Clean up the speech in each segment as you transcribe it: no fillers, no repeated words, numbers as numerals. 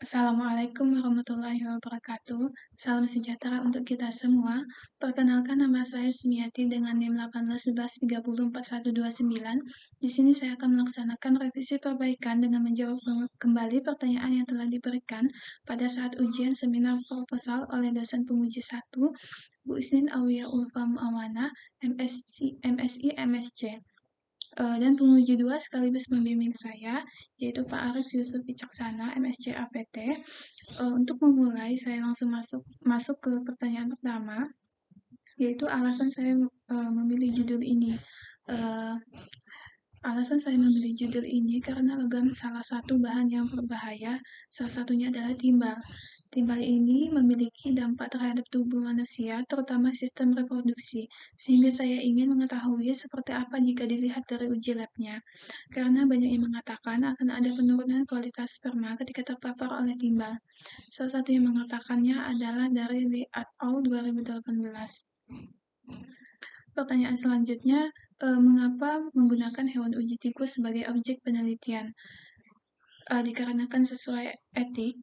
Assalamualaikum warahmatullahi wabarakatuh. Salam sejahtera untuk kita semua. Perkenalkan nama saya Sumiati dengan NIM 1811304129. Di sini saya akan melaksanakan revisi perbaikan dengan menjawab kembali pertanyaan yang telah diberikan pada saat ujian seminar proposal oleh dosen penguji 1, Bu Isnin Aulia Ulfa Muawana, MSI MSC. Dan penguji 2 sekaligus pembimbing saya, yaitu Pak Arif Yusuf Wicaksana, MSc APT. Untuk memulai, saya langsung masuk ke pertanyaan pertama, yaitu alasan saya memilih judul ini. Alasan saya memilih judul ini karena logam salah satu bahan yang berbahaya, salah satunya adalah timbal. Timbal ini memiliki dampak terhadap tubuh manusia, terutama sistem reproduksi, sehingga saya ingin mengetahui seperti apa jika dilihat dari uji labnya. Karena banyak yang mengatakan akan ada penurunan kualitas sperma ketika terpapar oleh timbal. Salah satu yang mengatakannya adalah dari Lee et al. 2018. Pertanyaan selanjutnya, mengapa menggunakan hewan uji tikus sebagai objek penelitian? Dikarenakan sesuai etik,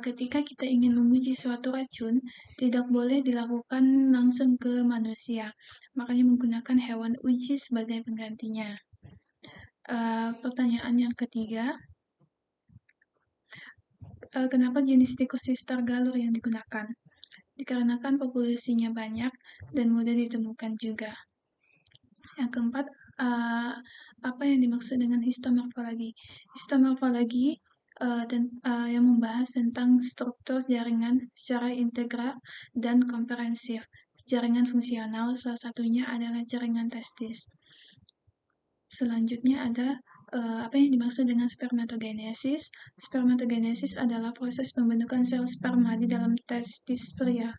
ketika kita ingin menguji suatu racun, tidak boleh dilakukan langsung ke manusia. Makanya menggunakan hewan uji sebagai penggantinya. Pertanyaan yang ketiga, kenapa jenis tikus sister galur yang digunakan? Dikarenakan populasinya banyak dan mudah ditemukan juga. Yang keempat, apa yang dimaksud dengan histomorfologi? Histomorfologi yang membahas tentang struktur jaringan secara integral dan komprehensif. Jaringan fungsional, salah satunya adalah jaringan testis. Selanjutnya ada apa yang dimaksud dengan spermatogenesis? Spermatogenesis adalah proses pembentukan sel sperma di dalam testis pria.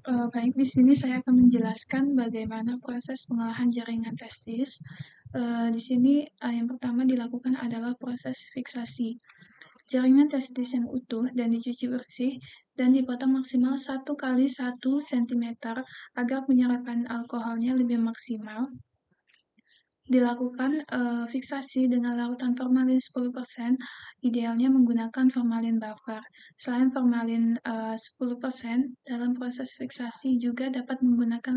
Baik, di sini saya akan menjelaskan bagaimana proses pengolahan jaringan testis. Di sini yang pertama dilakukan adalah proses fiksasi. Jaringan testis yang utuh dan dicuci bersih dan dipotong maksimal 1 kali 1 cm agar penyerapan alkoholnya lebih maksimal. Dilakukan fiksasi dengan larutan formalin 10%, idealnya menggunakan formalin buffer. Selain formalin 10%, dalam proses fiksasi juga dapat menggunakan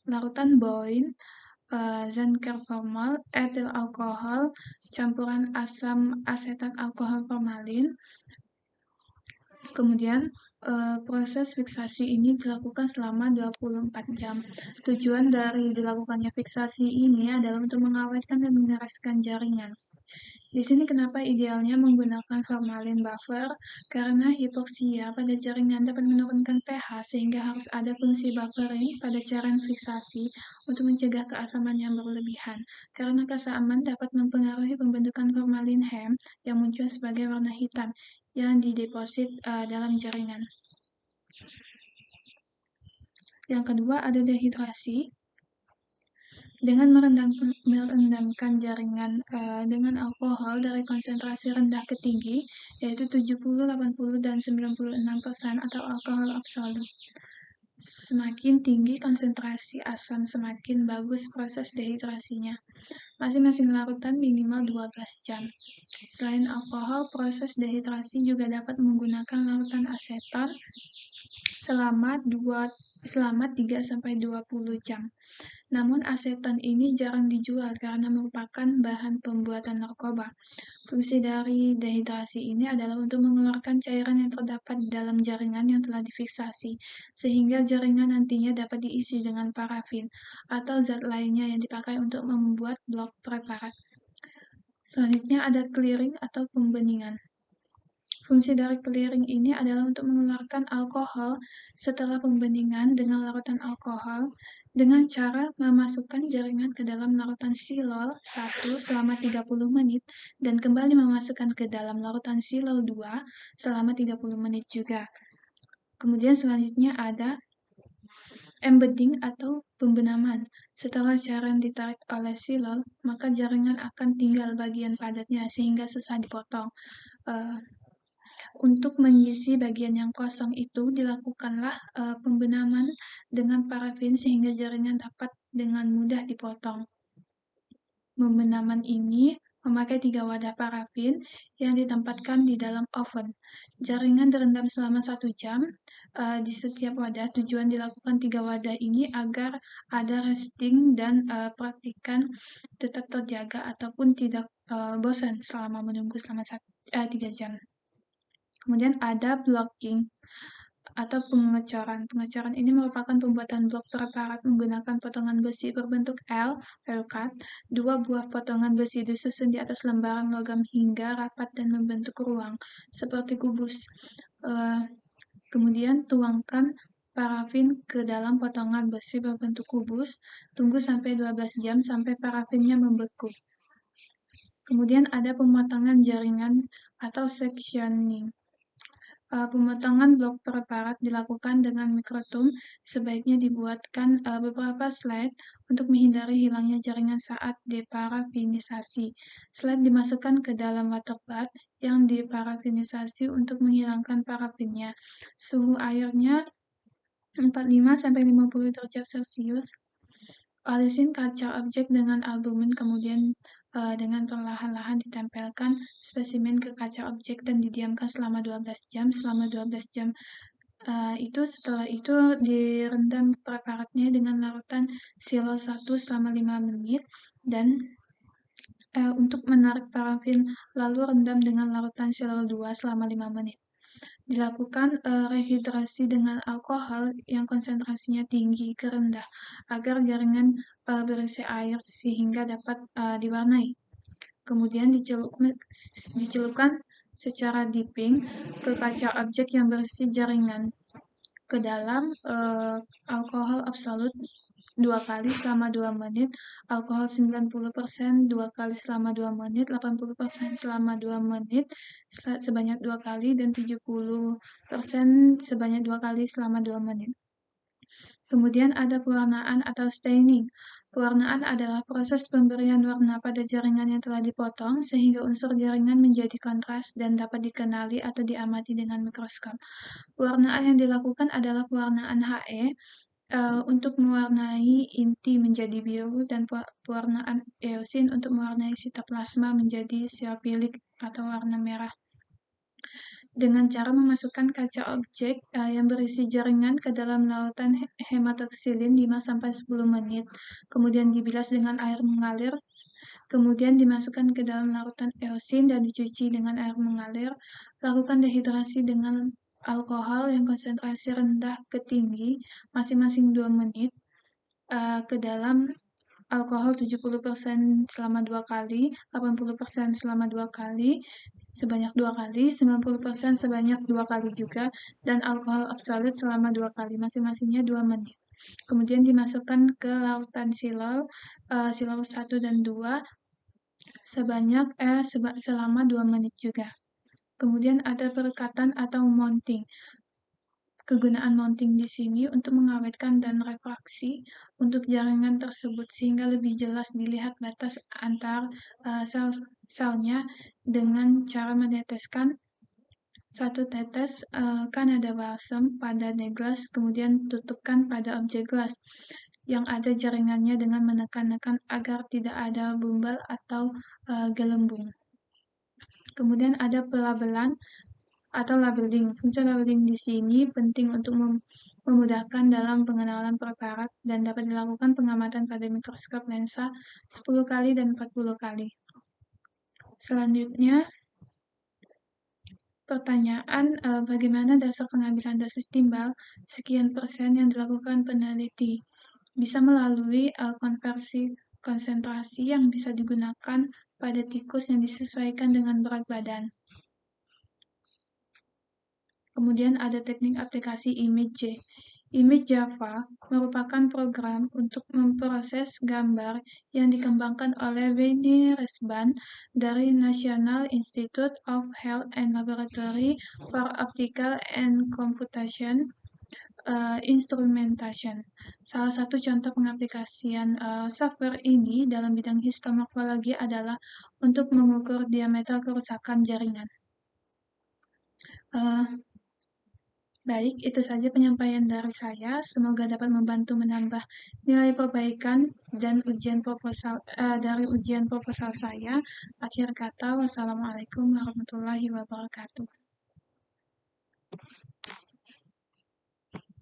larutan Boyne, Zanker-formal, etil alkohol, campuran asam asetat alkohol formalin. Kemudian proses fiksasi ini dilakukan selama 24 jam. Tujuan dari dilakukannya fiksasi ini adalah untuk mengawetkan dan mengereskan jaringan. Di sini kenapa idealnya menggunakan formalin buffer? Karena hipoksia pada jaringan dapat menurunkan pH sehingga harus ada fungsi buffering pada cairan fiksasi untuk mencegah keasaman yang berlebihan. Karena keasaman dapat mempengaruhi pembentukan formalin hem yang muncul sebagai warna hitam yang dideposit dalam jaringan. Yang kedua ada dehidrasi. Dengan merendamkan jaringan dengan alkohol dari konsentrasi rendah ke tinggi, yaitu 70, 80, dan 96% atau alkohol absolut. Semakin tinggi konsentrasi asam, semakin bagus proses dehidrasinya. Masing-masing larutan minimal 12 jam. Selain alkohol, proses dehidrasi juga dapat menggunakan larutan aseton selama 3-20 jam. Namun aseton ini jarang dijual karena merupakan bahan pembuatan narkoba. Fungsi dari dehidrasi ini adalah untuk mengeluarkan cairan yang terdapat di dalam jaringan yang telah difiksasi, sehingga jaringan nantinya dapat diisi dengan parafin atau zat lainnya yang dipakai untuk membuat blok preparat. Selanjutnya ada clearing atau pembeningan. Fungsi dari clearing ini adalah untuk mengeluarkan alkohol setelah pembeningan dengan larutan alkohol dengan cara memasukkan jaringan ke dalam larutan silol 1 selama 30 menit dan kembali memasukkan ke dalam larutan silol 2 selama 30 menit juga. Kemudian selanjutnya ada embedding atau pembenaman. Setelah cairan ditarik oleh silol, maka jaringan akan tinggal bagian padatnya sehingga susah dipotong. Untuk mengisi bagian yang kosong itu dilakukanlah pembenaman dengan parafin sehingga jaringan dapat dengan mudah dipotong. Pembenaman ini memakai 3 wadah parafin yang ditempatkan di dalam oven. Jaringan direndam selama 1 jam di setiap wadah. Tujuan dilakukan 3 wadah ini agar ada resting dan praktikan tetap terjaga ataupun tidak bosan selama menunggu selama 3 jam. Kemudian ada blocking atau pengecoran. Pengecoran ini merupakan pembuatan blok preparat menggunakan potongan besi berbentuk L, cut, 2 buah potongan besi disusun di atas lembaran logam hingga rapat dan membentuk ruang, seperti kubus. Kemudian tuangkan parafin ke dalam potongan besi berbentuk kubus, tunggu sampai 12 jam sampai parafinnya membeku. Kemudian ada pemotongan jaringan atau sectioning. Pemotongan blok preparat dilakukan dengan mikrotoom. Sebaiknya dibuatkan beberapa slide untuk menghindari hilangnya jaringan saat deparafinisasi. Slide dimasukkan ke dalam water bath yang deparafinisasi untuk menghilangkan parafinnya. Suhu airnya 45-50 derajat Celcius. Olesin kaca objek dengan albumin, kemudian dengan perlahan-lahan ditempelkan spesimen ke kaca objek dan didiamkan selama 12 jam. Selama 12 jam setelah itu direndam preparatnya dengan larutan silol 1 selama 5 menit dan untuk menarik parafin lalu rendam dengan larutan silol 2 selama 5 menit. Dilakukan rehidrasi dengan alkohol yang konsentrasinya tinggi ke rendah agar jaringan berisi air sehingga dapat diwarnai. Kemudian dicelupkan secara dipping ke kaca objek yang berisi jaringan ke dalam alkohol absolut 2 kali selama 2 menit, alkohol 90% 2 kali selama 2 menit, 80% selama 2 menit sebanyak 2 kali, dan 70% sebanyak 2 kali selama 2 menit. Kemudian ada pewarnaan atau staining. Pewarnaan adalah proses pemberian warna pada jaringan yang telah dipotong sehingga unsur jaringan menjadi kontras dan dapat dikenali atau diamati dengan mikroskop. Pewarnaan yang dilakukan adalah pewarnaan HE untuk mewarnai inti menjadi biru dan pewarnaan eosin untuk mewarnai sitoplasma menjadi sel pilik atau warna merah. Dengan cara memasukkan kaca objek yang berisi jaringan ke dalam lautan hematoksilin 5-10 menit, kemudian dibilas dengan air mengalir, kemudian dimasukkan ke dalam larutan eosin dan dicuci dengan air mengalir. Lakukan dehidrasi dengan alkohol yang konsentrasi rendah ke tinggi masing-masing 2 menit ke dalam alkohol 70% selama 2 kali, 80% selama 2 kali, sebanyak 2 kali, 90% sebanyak 2 kali juga, dan alkohol absolut selama 2 kali, masing-masingnya 2 menit. Kemudian dimasukkan ke larutan silol 1 dan 2 selama 2 menit juga. Kemudian ada perekatan atau mounting. Kegunaan mounting di sini untuk mengawetkan dan refraksi untuk jaringan tersebut sehingga lebih jelas dilihat batas antar sel-selnya dengan cara meneteskan 1 tetes Canada balsam pada gelas, kemudian tutupkan pada objek gelas yang ada jaringannya dengan menekan-nekan agar tidak ada bumbal atau gelembung. Kemudian ada pelabelan atau labeling. Fungsi labeling di sini penting untuk memudahkan dalam pengenalan preparat dan dapat dilakukan pengamatan pada mikroskop lensa 10 kali dan 40 kali. Selanjutnya, pertanyaan bagaimana dasar pengambilan dosis timbal sekian persen yang dilakukan peneliti? Bisa melalui konversi konsentrasi yang bisa digunakan pada tikus yang disesuaikan dengan berat badan. Kemudian ada teknik aplikasi ImageJ. ImageJava merupakan program untuk memproses gambar yang dikembangkan oleh Wayne Resban dari National Institute of Health and Laboratory for Optical and Computation Instrumentation. Salah satu contoh pengaplikasian software ini dalam bidang histomorfologi adalah untuk mengukur diameter kerusakan jaringan. Baik, itu saja penyampaian dari saya. Semoga dapat membantu menambah nilai perbaikan dan dari ujian proposal saya. Akhir kata, wassalamualaikum warahmatullahi wabarakatuh.